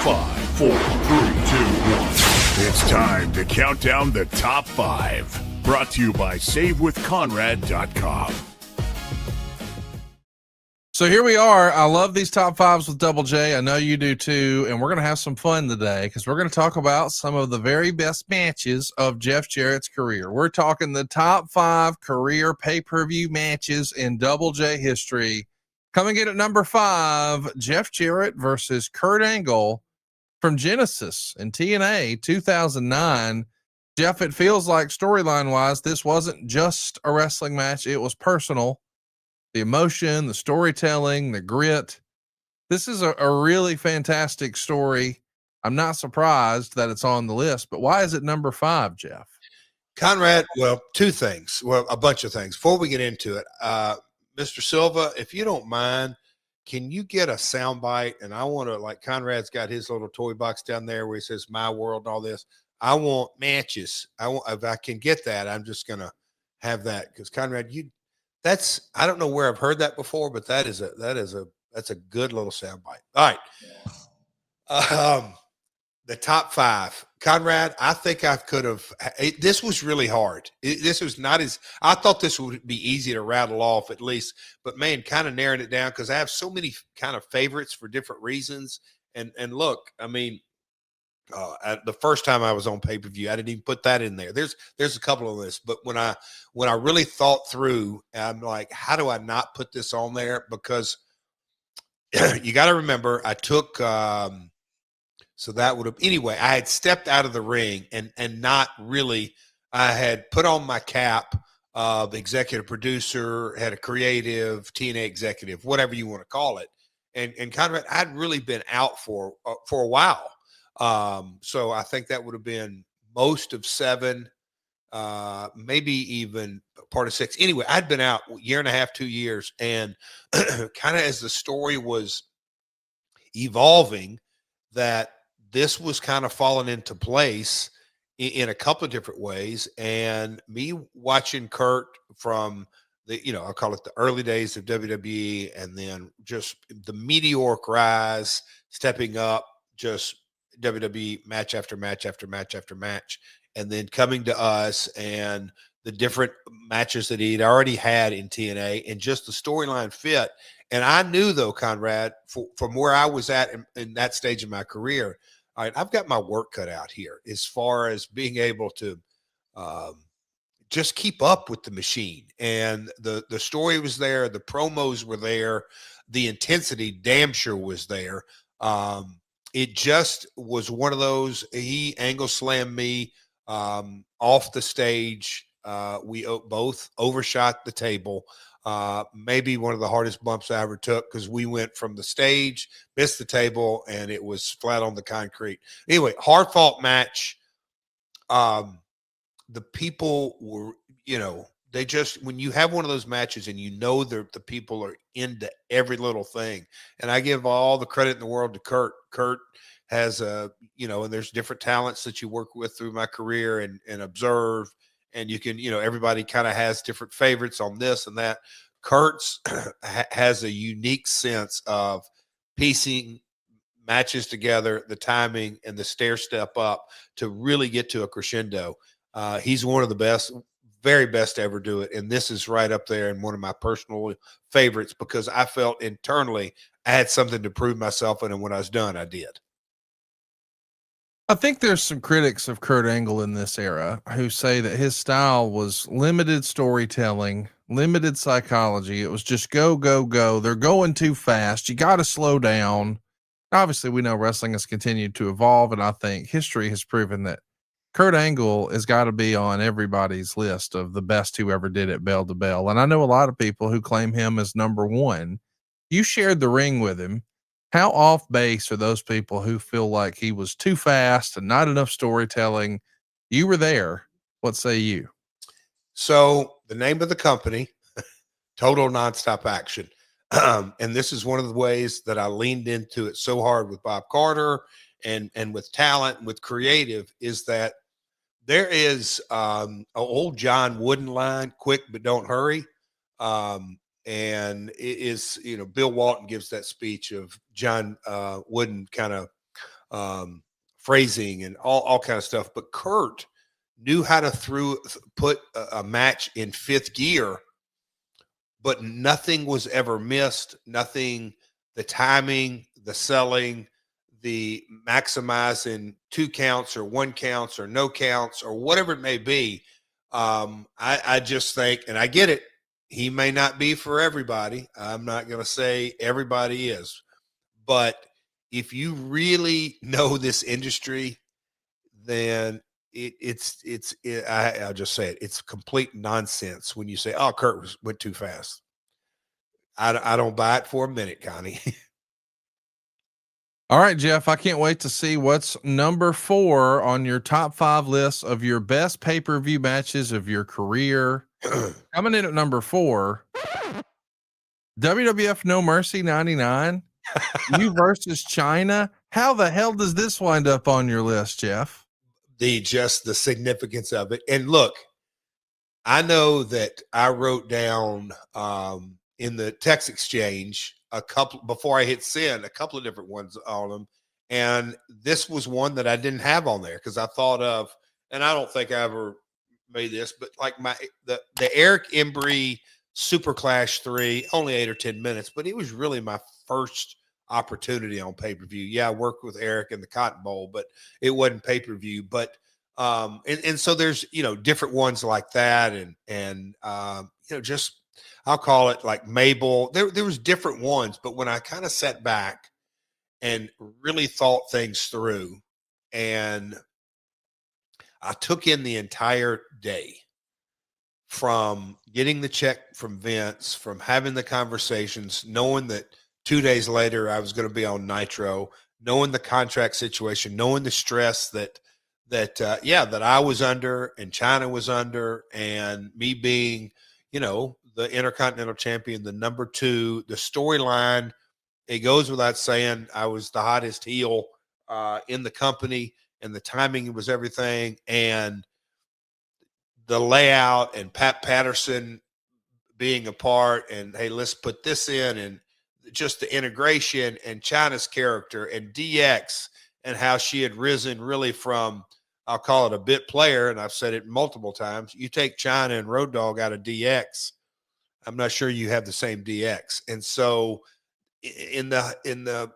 5, 4, 3, 2, 1. It's time to count down the top 5. Brought to you by SaveWithConrad.com. So here we are. I love these top 5s with Double J. I know you do too. And we're going to have some fun today because we're going to talk about some of the very best matches of Jeff Jarrett's career. We're talking the top 5 career pay-per-view matches in Double J history. Coming in at number 5, Jeff Jarrett versus Kurt Angle from Genesis in TNA 2009. Jeff, it feels like storyline-wise, this wasn't just a wrestling match. It was personal. The emotion, the storytelling, the grit. This is a really fantastic story. I'm not surprised that it's on the list, but why is it number 5, Jeff? Conrad, well, 2 things. Well, a bunch of things. Before we get into it, Mr. Silva, if you don't mind, can you get a soundbite? And I want to, like Conrad's got his little toy box down there where he says "My World" and all this. I want matches. If I can get that, I'm just gonna have that because Conrad, I don't know where I've heard that before, but that's a good little soundbite. All right. The top 5, Conrad, I think I could have, this was really hard. This was not I thought this would be easy to rattle off at least, but man, kind of narrowing it down because I have so many kind of favorites for different reasons. And look, I mean, the first time I was on pay-per-view, I didn't even put that in there. There's a couple of lists, but when I really thought through, I'm like, how do I not put this on there? Because you got to remember, I took, so that would have, anyway, I had stepped out of the ring and not really, I had put on my cap of executive producer, had a creative, TNA executive, whatever you want to call it. And Conrad, I'd really been out for a while. So I think that would have been most of 7, maybe even part of 6. Anyway, I'd been out a year and a half, 2 years. And kind of as the story was evolving, that this was kind of falling into place in a couple of different ways. And me watching Kurt from I'll call it the early days of WWE, and then just the meteoric rise, stepping up, just WWE match after match after match after match, and then coming to us and the different matches that he'd already had in TNA and just the storyline fit. And I knew, though, Conrad, from where I was at in that stage of my career, all right, I've got my work cut out here as far as being able to just keep up with the machine. And the story was there. The promos were there. The intensity damn sure was there. It just was one of those, he angle slammed me off the stage. We both overshot the table. Maybe one of the hardest bumps I ever took because we went from the stage, missed the table, and it was flat on the concrete. Anyway, hard fought match. The people were, they just, when you have one of those matches and the people are into every little thing, and I give all the credit in the world to Kurt. Kurt has and there's different talents that you work with through my career and observe, and you can, everybody kind of has different favorites on this and that. Kurt's has a unique sense of piecing matches together, the timing and the stair step up to really get to a crescendo. He's one of the best, very best to ever do it. And this is right up there in one of my personal favorites because I felt internally I had something to prove myself. And when I was done, I did. I think there's some critics of Kurt Angle in this era who say that his style was limited storytelling, limited psychology. It was just go, go, go. They're going too fast. You got to slow down. Obviously, we know wrestling has continued to evolve, and I think history has proven that Kurt Angle has got to be on everybody's list of the best who ever did it bell to bell. And I know a lot of people who claim him as number 1. You shared the ring with him. How off base are those people who feel like he was too fast and not enough storytelling? You were there. What say you? So the name of the company, Total Nonstop Action. And this is one of the ways that I leaned into it so hard with Bob Carter and with talent and with creative is that there is an old John Wooden line, quick but don't hurry. And it is, Bill Walton gives that speech of John Wooden kind of phrasing and all kind of stuff. But Kurt knew how to put a match in fifth gear, but nothing was ever missed. Nothing, the timing, the selling, the maximizing 2 counts or 1 counts or no counts or whatever it may be. I just think, and I get it, he may not be for everybody. I'm not going to say everybody is, but if you really know this industry, then I'll just say it. It's complete nonsense when you say, "Oh, Kurt went too fast." I don't buy it for a minute, Connie. All right, Jeff, I can't wait to see what's number 4 on your top 5 list of your best pay-per-view matches of your career. Coming in at number 4, WWF No Mercy 99, you versus Chyna. How the hell does this wind up on your list, Jeff? Just the significance of it. And look, I know that I wrote down in the text exchange a couple before I hit send, a couple of different ones on them. And this was one that I didn't have on there because I thought of, and I don't think I ever made this, but like the Eric Embry Super Clash 3, only 8 or 10 minutes, but it was really my first opportunity on pay-per-view. Yeah, I worked with Eric in the Cotton Bowl, but it wasn't pay-per-view. But and so there's, you know, different ones like that, and you know, just I'll call it like Mabel. There was different ones, but when I kind of sat back and really thought things through, and I took in the entire day from getting the check from Vince, from having the conversations, knowing that 2 days later I was going to be on Nitro, knowing the contract situation, knowing the stress that I was under and Chyna was under, and me being, you know, the Intercontinental Champion, the number 2, the storyline, it goes without saying, I was the hottest heel in the company, and the timing was everything, and the layout and Pat Patterson being a part, and hey, let's put this in, and just the integration and Chyna's character and DX and how she had risen really from, I'll call it a bit player, and I've said it multiple times. You take Chyna and Road Dogg out of DX, I'm not sure you have the same DX. And so in the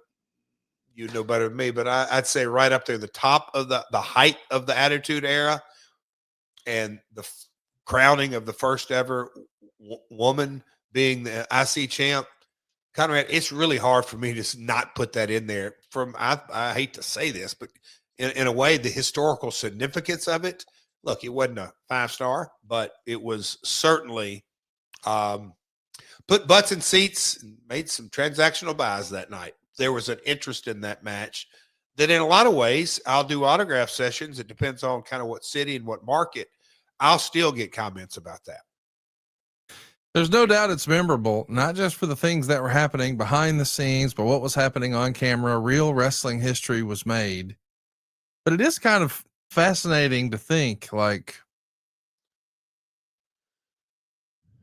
you know better than me, but I'd say right up there, the top of the height of the Attitude Era and the crowning of the first ever woman being the IC champ. Conrad, it's really hard for me to not put that in there. I hate to say this, but in a way, the historical significance of it. Look, it wasn't a 5-star, but it was certainly put butts in seats and made some transactional buys that night. There was an interest in that match that in a lot of ways, I'll do autograph sessions. It depends on kind of what city and what market. I'll still get comments about that. There's no doubt it's memorable, not just for the things that were happening behind the scenes, but what was happening on camera. Real wrestling history was made. But it is kind of fascinating to think, like,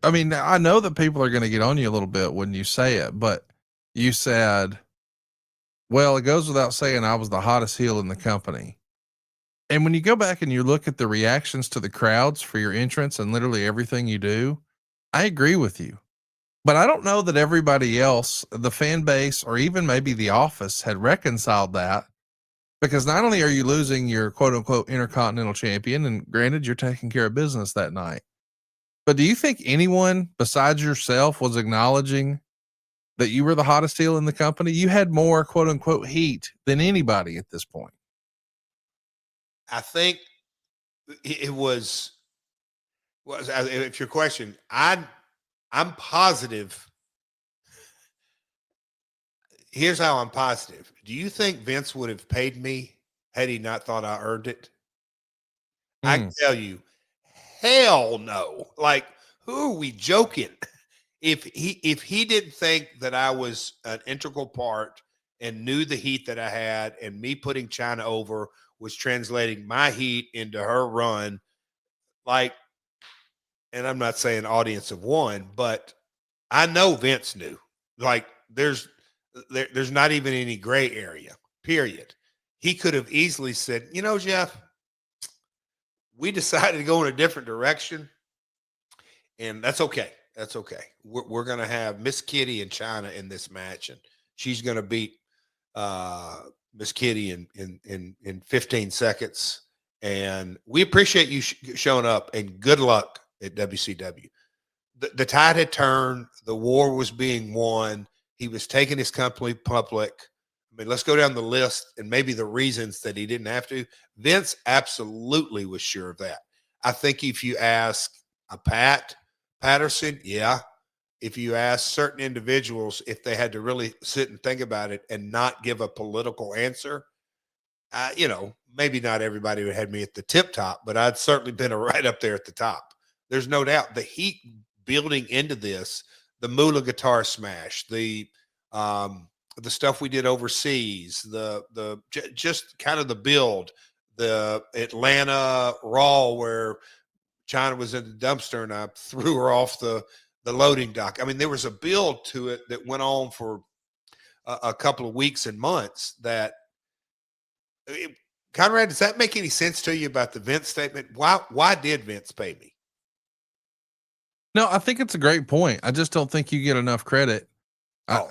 I mean, I know that people are going to get on you a little bit when you say it, but you said, well, it goes without saying I was the hottest heel in the company. And when you go back and you look at the reactions to the crowds for your entrance and literally everything you do, I agree with you. But I don't know that everybody else, the fan base, or even maybe the office had reconciled that, because not only are you losing your quote unquote Intercontinental Champion, and granted you're taking care of business that night, but do you think anyone besides yourself was acknowledging that you were the hottest heel in the company? You had more quote unquote heat than anybody at this point. I think it was if your question, I'm positive. Here's how I'm positive. Do you think Vince would have paid me had he not thought I earned it? I can tell you, hell no. Like, who are we joking? If he didn't think that I was an integral part and knew the heat that I had, and me putting Chyna over was translating my heat into her run, like, and I'm not saying audience of one, but I know Vince knew. Like, there's not even any gray area, period. he could have easily said, you know, Jeff, we decided to go in a different direction, and that's okay. That's okay. We're going to have Miss Kitty and Chyna in this match, and she's going to beat Miss Kitty in 15 seconds. And we appreciate you showing up, and good luck at WCW. The tide had turned. The war was being won. He was taking his company public. I mean, let's go down the list and maybe the reasons that he didn't have to. Vince absolutely was sure of that. I think if you ask a Patterson, yeah. If you ask certain individuals if they had to really sit and think about it and not give a political answer, you know, maybe not everybody would have me at the tip top, but I'd certainly been right up there at the top. There's no doubt the heat building into this, the Moolah guitar smash, the stuff we did overseas, just kind of the build, the Atlanta Raw where Chyna was in the dumpster and I threw her off the loading dock. I mean, there was a build to it that went on for a couple of weeks and months. Conrad, does that make any sense to you about the Vince statement? Why did Vince pay me? No, I think it's a great point. I just don't think you get enough credit.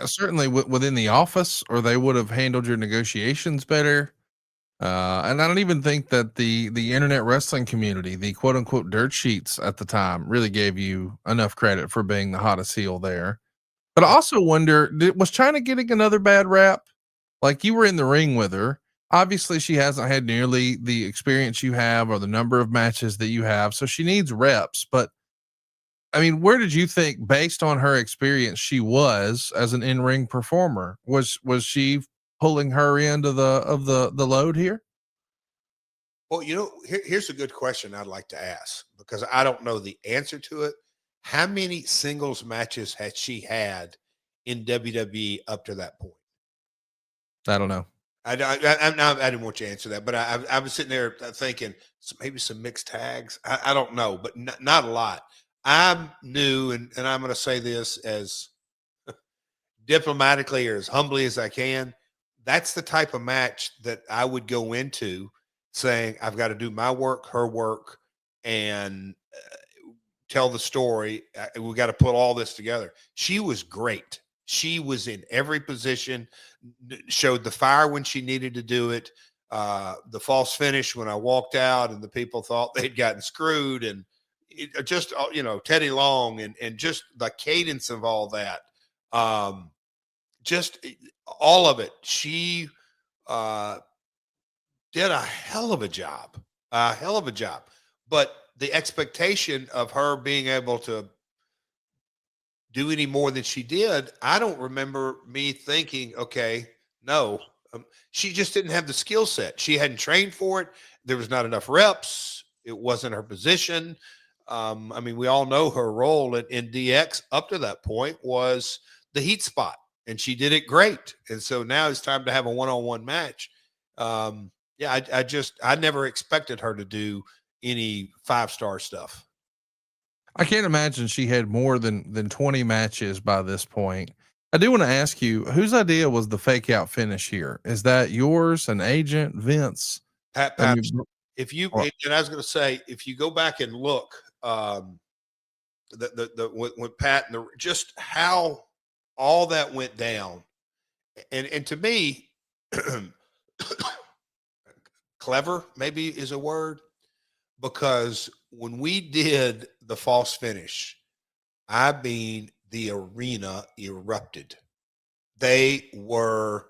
Certainly within the office, or they would have handled your negotiations better. And I don't even think that the internet wrestling community, the quote unquote dirt sheets at the time, really gave you enough credit for being the hottest heel there. But I also wonder, was Chyna getting another bad rap? Like, you were in the ring with her. Obviously, she hasn't had nearly the experience you have or the number of matches that you have. So she needs reps. But I mean, where did you think, based on her experience, she was as an in-ring performer? Was she pulling her into the load here? Well, you know, here's a good question I'd like to ask, because I don't know the answer to it. How many singles matches had she had in WWE up to that point? I don't know. I didn't want you to answer that, but I was sitting there thinking maybe some mixed tags. I don't know, but not a lot. I'm new, and I'm going to say this as diplomatically or as humbly as I can. That's the type of match that I would go into saying, I've got to do my work, her work, and tell the story. We got to put all this together. She was great. She was in every position, showed the fire when she needed to do it. The false finish when I walked out and the people thought they'd gotten screwed, and just, you know, Teddy Long and just the cadence of all that. Just all of it. She did a hell of a job, But the expectation of her being able to do any more than she did, I don't remember me thinking, okay, no, she just didn't have the skill set. She hadn't trained for it. There was not enough reps. It wasn't her position. I mean, we all know her role in DX up to that point was the heat spot, and she did it great. And so now it's time to have a one-on-one match. Yeah, I never expected her to do any 5-star stuff. I can't imagine she had more than 20 matches by this point. I do want to ask you, whose idea was the fake out finish here? Is that yours, an agent, Vince? Pat, and I was going to say, if you go back and look, when Pat and just how all that went down, and to me, clever maybe is a word, because when we did the false finish, I mean, the arena erupted. They were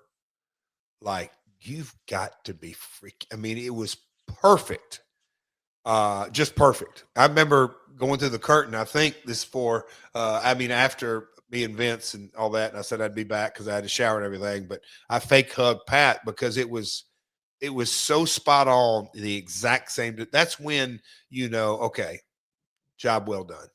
like, you've got to be freaking. I mean, it was perfect. Just perfect. I remember going through the curtain. I think this for, after me and Vince and all that, and I said I'd be back because I had to shower and everything, but I fake hugged Pat because it was so spot on, the exact same. That's when, you know, okay, job well done.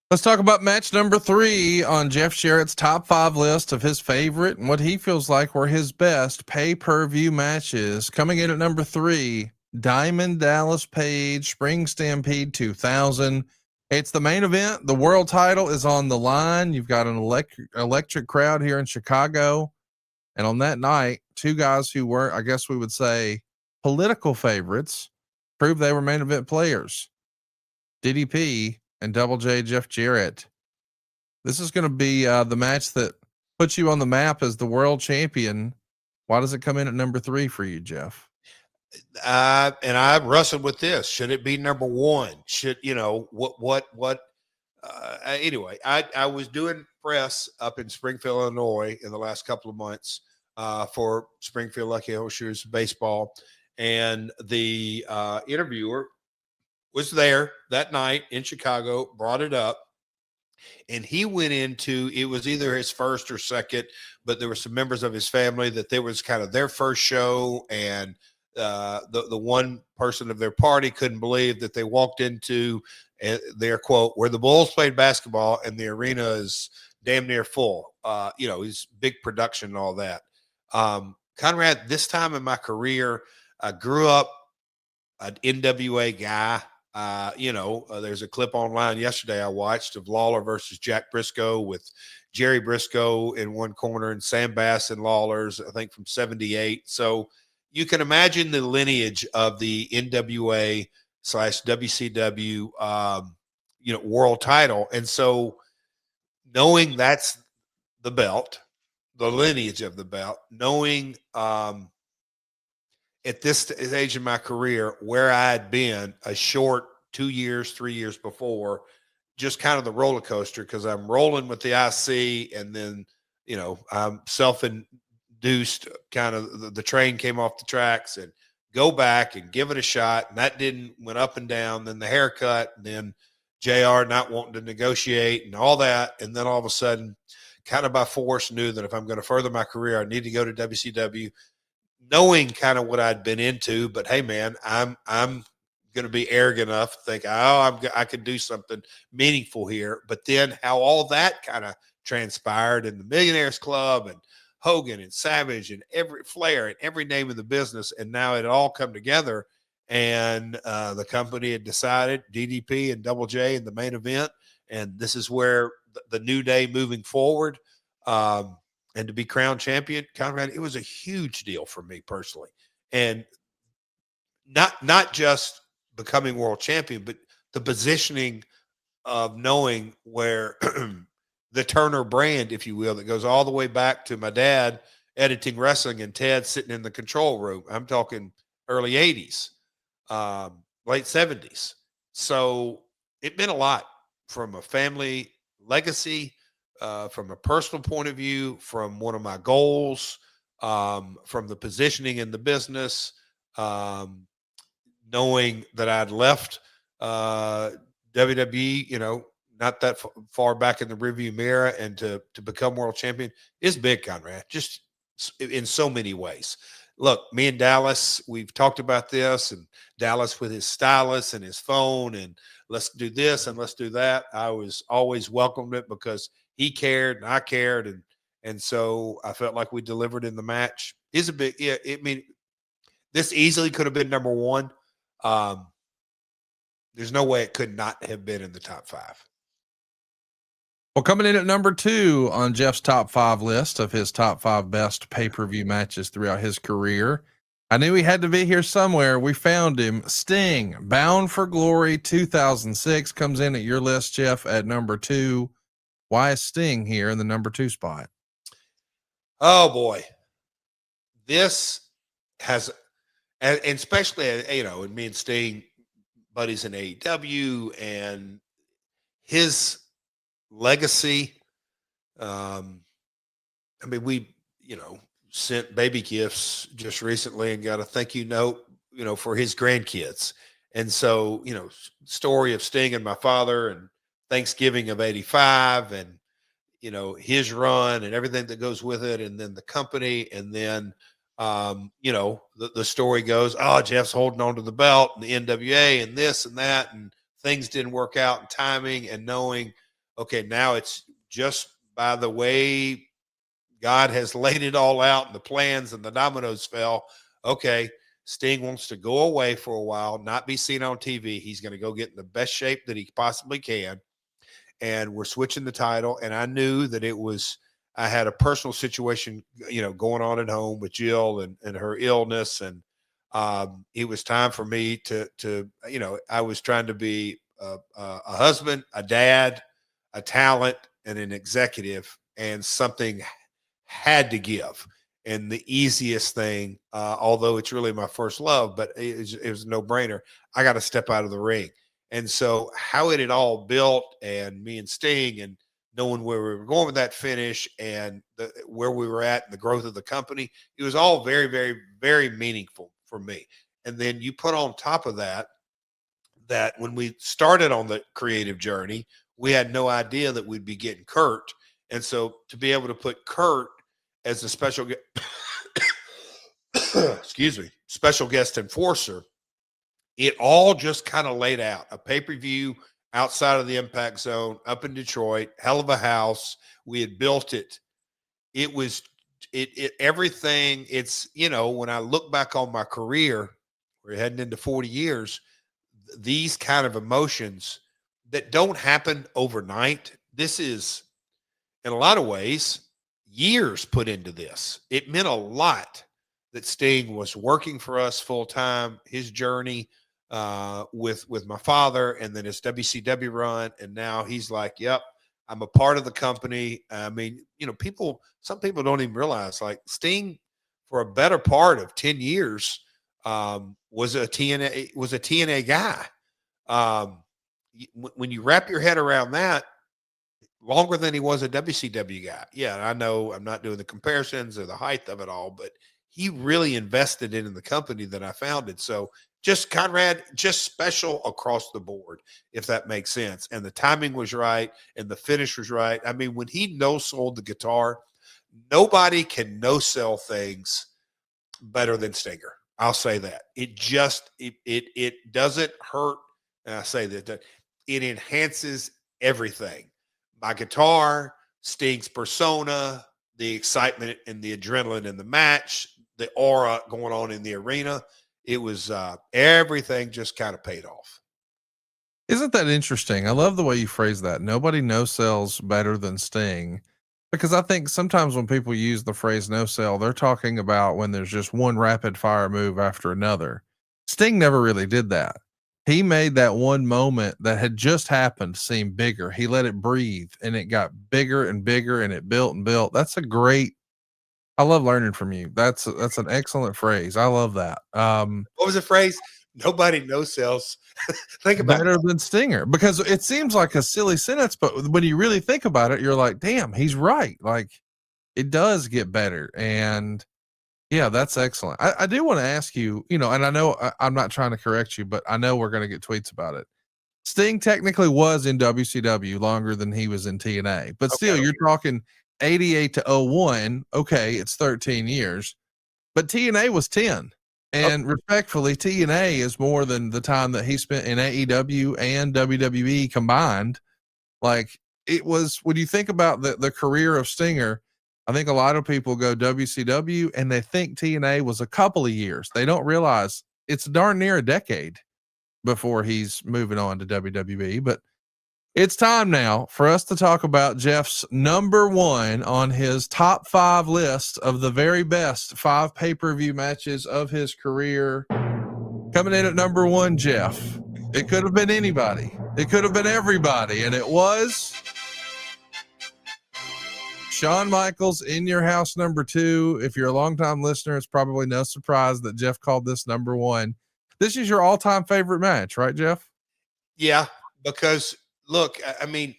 Let's talk about match number 3 on Jeff Jarrett's top 5 list of his favorite and what he feels like were his best pay-per-view matches. Coming in at number 3, Diamond Dallas Page Spring Stampede 2000. It's the main event. The world title is on the line. You've got an electric crowd here in Chicago. And on that night, two guys who were, I guess we would say, political favorites proved they were main event players. DDP and Double J Jeff Jarrett. This is going to be the match that puts you on the map as the world champion. Why does it come in at number 3 for you, Jeff? And I wrestled with this. Should it be number 1? Should, anyway, I was doing press up in Springfield, Illinois in the last couple of months for Springfield Lucky Horseshoes baseball. And the interviewer was there that night in Chicago, brought it up. And he went into, it was either his first or second, but there were some members of his family that there was kind of their first show. And the one person of their party couldn't believe that they walked into their quote, where the Bulls played basketball and the arena is damn near full. He's big production and all that. Conrad, this time in my career, I grew up an NWA guy. There's a clip online yesterday I watched of Lawler versus Jack Briscoe with Jerry Briscoe in one corner and Sam Bass and Lawler's, I think from 78. So you can imagine the lineage of the NWA / WCW, world title. And so knowing that's the belt, the lineage of the belt, knowing, at this stage in my career where I had been a short 2 years, 3 years before, just kind of the roller coaster, because I'm rolling with the IC and then, I'm self-induced, kind of the train came off the tracks, and go back and give it a shot. And that went up and down, then the haircut, and then JR not wanting to negotiate and all that. And then all of a sudden, kind of by force, knew that if I'm going to further my career, I need to go to WCW, knowing kind of what I'd been into. But hey, man, I'm going to be arrogant enough to think, I could do something meaningful here. But then how all that kind of transpired in the Millionaires Club and Hogan and Savage and every Flair and every name of the business. And now it all come together, and the company had decided DDP and Double J in the main event. And this is where the new day moving forward. And to be crowned champion, Conrad, it was a huge deal for me personally. And not just becoming world champion, but the positioning of knowing where the Turner brand, if you will, that goes all the way back to my dad editing wrestling and Ted sitting in the control room. I'm talking early 80s, late 70s. So it meant a lot from a family legacy, from a personal point of view, from one of my goals, from the positioning in the business, knowing that I'd left WWE, not that far back in the rearview mirror, and to become world champion is big, Conrad, just in so many ways. Look, me and Dallas, we've talked about this, and Dallas with his stylist and his phone, and let's do this and let's do that. I was always welcomed it because he cared and I cared. And so I felt like we delivered in the match. It's a big, this easily could have been number 1. There's no way it could not have been in the top 5. Well, coming in at number 2 on Jeff's top 5 list of his top 5 best pay-per-view matches throughout his career, I knew he had to be here somewhere. We found him. Sting, Bound for Glory 2006, comes in at your list, Jeff, at number 2. Why is Sting here in the number 2 spot? Oh boy, this has, and especially, and me and Sting buddies in AEW, and his legacy. We, sent baby gifts just recently and got a thank you note, for his grandkids. And so, story of Sting and my father, and Thanksgiving of 85, and, his run and everything that goes with it. And then the company. And then, the story goes, Jeff's holding on to the belt and the NWA and this and that, and things didn't work out, and timing, and knowing, okay, now it's just by the way God has laid it all out, and the plans and the dominoes fell. Okay, Sting wants to go away for a while, not be seen on TV. He's going to go get in the best shape that he possibly can. And we're switching the title. And I knew that it was I had a personal situation, going on at home with Jill and her illness. And it was time for me to, I was trying to be a husband, a dad, a talent, and an executive, and something had to give. And the easiest thing, although it's really my first love, but it was a no brainer. I got to step out of the ring. And so how it had all built, and me and Sting, and knowing where we were going with that finish, and where we were at and the growth of the company, it was all very, very, very meaningful for me. And then you put on top of that when we started on the creative journey, we had no idea that we'd be getting Kurt. And so to be able to put Kurt as a special excuse me, special guest enforcer, it all just kind of laid out a pay-per-view outside of the Impact Zone up in Detroit, hell of a house. We had built it. It was everything. It's, when I look back on my career, we're heading into 40 years, these kind of emotions that don't happen overnight. This is, in a lot of ways, years put into this. It meant a lot that Sting was working for us full time, his journey with my father, and then his WCW run. And now he's like, yep, I'm a part of the company. I mean, some people don't even realize, like, Sting for a better part of 10 years was a TNA guy. When you wrap your head around that, longer than he was a WCW guy. Yeah, I know I'm not doing the comparisons or the height of it all, but he really invested in the company that I founded. So just Conrad, just special across the board, if that makes sense. And the timing was right, and the finish was right. I mean, when he no-sold the guitar, nobody can no-sell things better than Stinger. I'll say that. It doesn't hurt. And I say that it enhances everything. My guitar, Sting's persona, the excitement and the adrenaline in the match, the aura going on in the arena. It was everything just kind of paid off. Isn't that interesting? I love the way you phrase that. Nobody no sells better than Sting, because I think sometimes when people use the phrase no sell, they're talking about when there's just one rapid fire move after another. Sting never really did that. He made that one moment that had just happened seem bigger. He let it breathe, and it got bigger and bigger, and it built and built. I love learning from you. That's an excellent phrase. I love that. What was the phrase? Nobody no sells. Think about better than Stinger, because it seems like a silly sentence, but when you really think about it, you're like, damn, he's right. Like, it does get better. And yeah, that's excellent. I do want to ask you, and I know I'm not trying to correct you, but I know we're going to get tweets about it. Sting technically was in WCW longer than he was in TNA, but still, you're talking 88 to 01. Okay, it's 13 years, but TNA was 10. And respectfully, TNA is more than the time that he spent in AEW and WWE combined. Like, it was, when you think about the career of Stinger, I think a lot of people go WCW and they think TNA was a couple of years. They don't realize it's darn near a decade before he's moving on to WWE. But it's time now for us to talk about Jeff's number one on his top 5 list of the very best 5 pay-per-view matches of his career. Coming in at number 1, Jeff. It could have been anybody. It could have been everybody. And it was Shawn Michaels, In Your House, number 2. If you're a longtime listener, it's probably no surprise that Jeff called this number 1. This is your all-time favorite match, right, Jeff? Yeah, because look, I mean,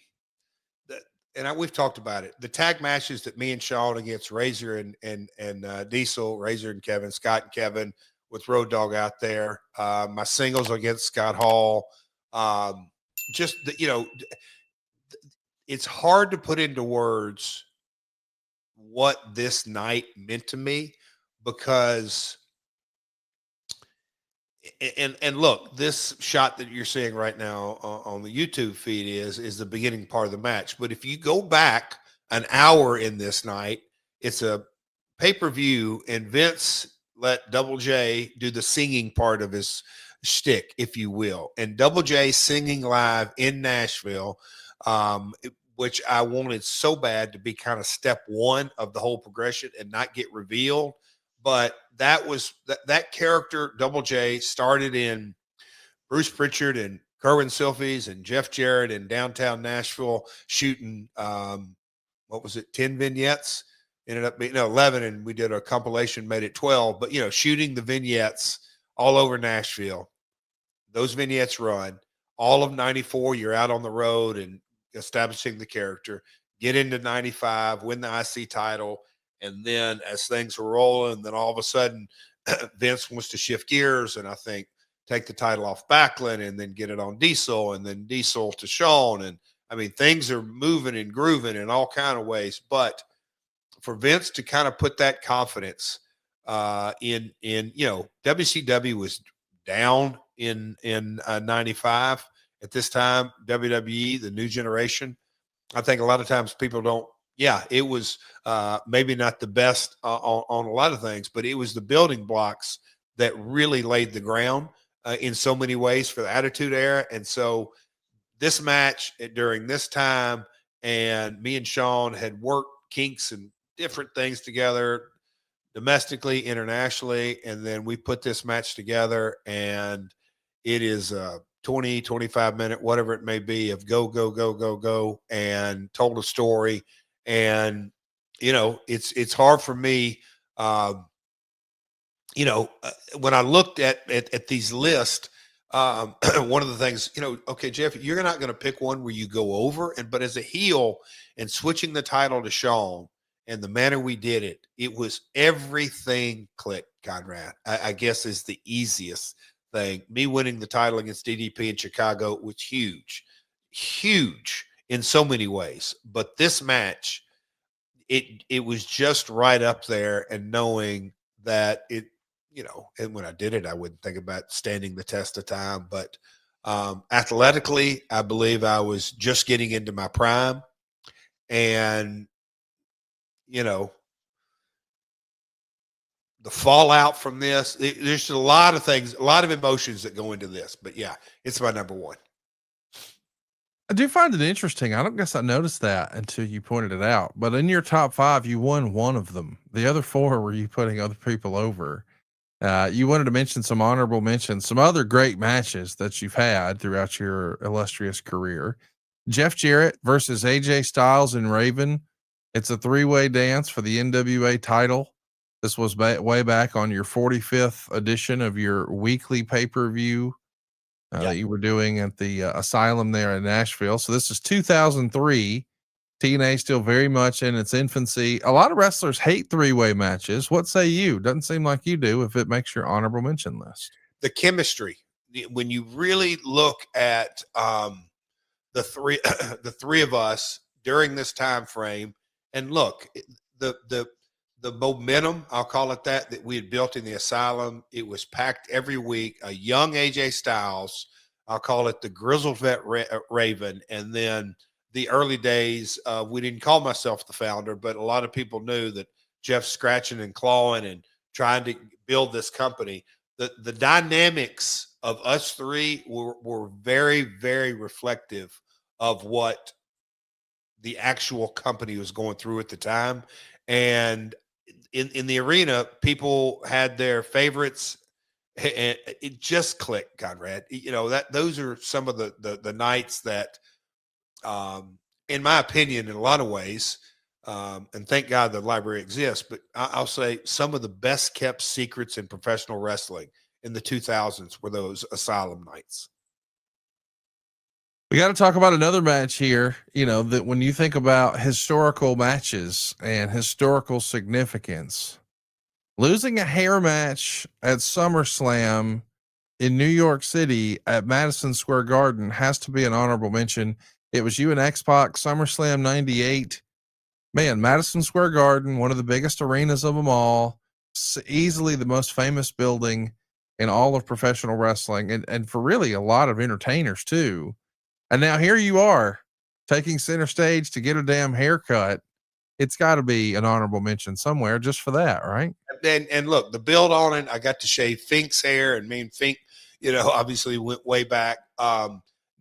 we've talked about it. The tag matches that me and Shawn against Razor and Diesel, Razor and Kevin, Scott and Kevin, with Road Dogg out there. My singles against Scott Hall. It's hard to put into words what this night meant to me, because and look, this shot that you're seeing right now on the YouTube feed is the beginning part of the match. But if you go back an hour in this night, it's a pay-per-view, and Vince let Double J do the singing part of his shtick, if you will. And Double J singing live in Nashville which I wanted so bad to be kind of step one of the whole progression and not get revealed. But that was that character, Double J, started in Bruce Pritchard and Kerwin Silfies and Jeff Jarrett in downtown Nashville shooting, what was it, 10 vignettes? Ended up being 11, and we did a compilation, made it 12. But, shooting the vignettes all over Nashville. Those vignettes run. All of 94, you're out on the road and establishing the character. Get into 95, win the IC title. And then as things were rolling, then all of a sudden, Vince wants to shift gears, and I think take the title off Backlund and then get it on Diesel, and then Diesel to Shawn. And I mean, things are moving and grooving in all kind of ways. But for Vince to kind of put that confidence in WCW was down in 95 at this time. WWE, the new generation. I think a lot of times people don't. Yeah, it was maybe not the best on a lot of things, but it was the building blocks that really laid the ground in so many ways for the Attitude Era. And so this match during this time, and me and Shawn had worked kinks and different things together domestically, internationally, and then we put this match together, and it is a 20, 25 minute, whatever it may be, of go, go, go, go, go, and told a story. And, it's hard for me, when I looked at these lists, one of the things, okay, Jeff, you're not going to pick one where you go over, but as a heel and switching the title to Shawn and the manner we did it, it was everything clicked, Conrad. I guess is the easiest thing. Me winning the title against DDP in Chicago was huge in so many ways. But this match, it was just right up there, and knowing that it, and when I did it, I wouldn't think about standing the test of time. But athletically, I believe I was just getting into my prime. And, the fallout from this, there's a lot of things, a lot of emotions that go into this. But yeah, it's my number one. I do find it interesting. I don't guess I noticed that until you pointed it out. But in your top 5, you won one of them. The other 4 were you putting other people over. You wanted to mention some honorable mentions, some other great matches that you've had throughout your illustrious career. Jeff Jarrett versus AJ Styles and Raven. It's a 3-way dance for the NWA title. This was way back on your 45th edition of your weekly pay-per-view that you were doing at the Asylum there in Nashville. So this is 2003. TNA still very much in its infancy. A lot of wrestlers hate 3-way matches. What say you? Doesn't seem like you do if it makes your honorable mention list. The chemistry, when you really look at the three of us during this time frame, and look, the momentum, I'll call it that we had built in the Asylum, it was packed every week. A young AJ Styles, I'll call it the grizzled vet Raven, and then the early days, we didn't call myself the founder, but a lot of people knew that Jeff's scratching and clawing and trying to build this company. The dynamics of us three were very, very reflective of what the actual company was going through at the time. And in the arena, people had their favorites, and it just clicked, Conrad. Those are some of the nights that, in my opinion, in a lot of ways, and thank God the library exists, but I'll say some of the best kept secrets in professional wrestling in the 2000s were those Asylum nights. We got to talk about another match here. That when you think about historical matches and historical significance, losing a hair match at SummerSlam in New York City at Madison Square Garden has to be an honorable mention. It was you and X-Pac, SummerSlam 98. Man, Madison Square Garden, one of the biggest arenas of them all, easily the most famous building in all of professional wrestling, and for really a lot of entertainers too. And now here you are taking center stage to get a damn haircut. It's got to be an honorable mention somewhere just for that, right? And look, the build on it, I got to shave Fink's hair, and me and Fink, obviously went way back.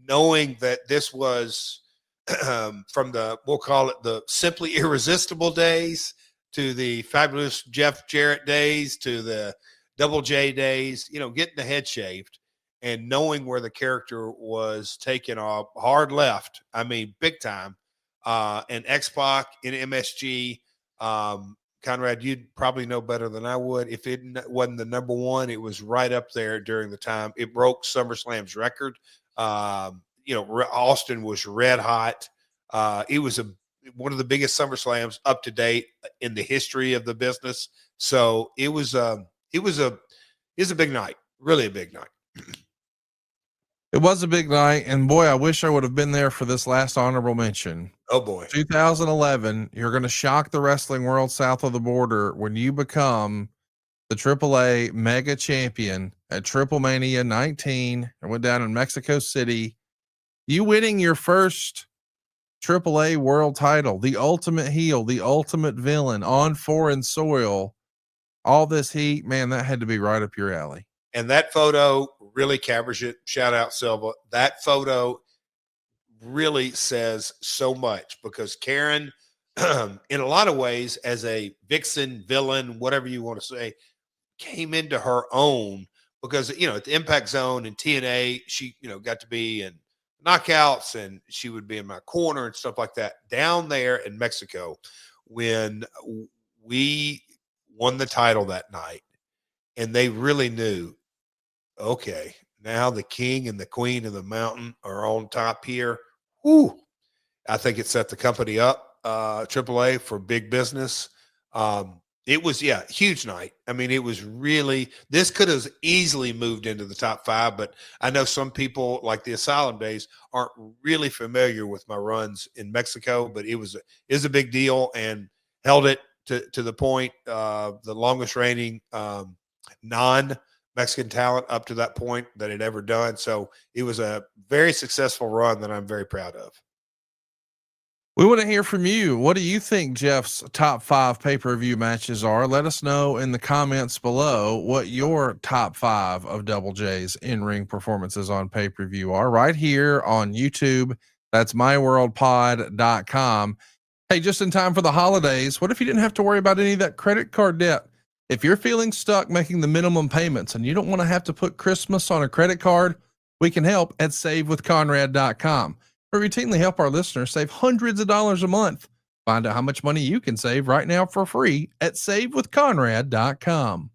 Knowing that this was from we'll call it the Simply Irresistible days to the Fabulous Jeff Jarrett days to the Double J days, getting the head shaved and knowing where the character was taking a hard left. I mean, big time. And X-Pac in MSG, Conrad, you'd probably know better than I would. If it wasn't the number one, it was right up there during the time. It broke SummerSlam's record. Austin was red hot. It was one of the biggest SummerSlams up to date in the history of the business. So it was a big night, really a big night. It was a big night, and boy, I wish I would have been there for this last honorable mention. Oh boy. 2011, you're going to shock the wrestling world south of the border when you become the AAA mega champion at Triple Mania 19 and went down in Mexico City. You winning your first AAA world title, the ultimate heel, the ultimate villain on foreign soil. All this heat, man, that had to be right up your alley. And that photo really captures it. Shout out Silva. That photo really says so much because Karen, in a lot of ways, as a vixen, villain, whatever you want to say, came into her own because, at the Impact Zone and TNA, she, got to be in knockouts and she would be in my corner and stuff like that. Down there in Mexico, when we won the title that night, and they really knew, okay, now the king and the queen of the mountain are on top here. Whew. I think it set the company up, AAA, for big business. It was, huge night. I mean, it was really, this could have easily moved into the top 5, but I know some people like the Asylum days aren't really familiar with my runs in Mexico, but it was a big deal and held it to the point, the longest reigning non-Mexican talent up to that point that it ever done. So it was a very successful run that I'm very proud of. We want to hear from you. What do you think Jeff's top 5 pay-per-view matches are? Let us know in the comments below what your top 5 of Double J's in-ring performances on pay-per-view are right here on YouTube. That's myworldpod.com. Hey, just in time for the holidays, what if you didn't have to worry about any of that credit card debt? If you're feeling stuck making the minimum payments and you don't want to have to put Christmas on a credit card, we can help at savewithconrad.com. We routinely help our listeners save hundreds of dollars a month. Find out how much money you can save right now for free at savewithconrad.com.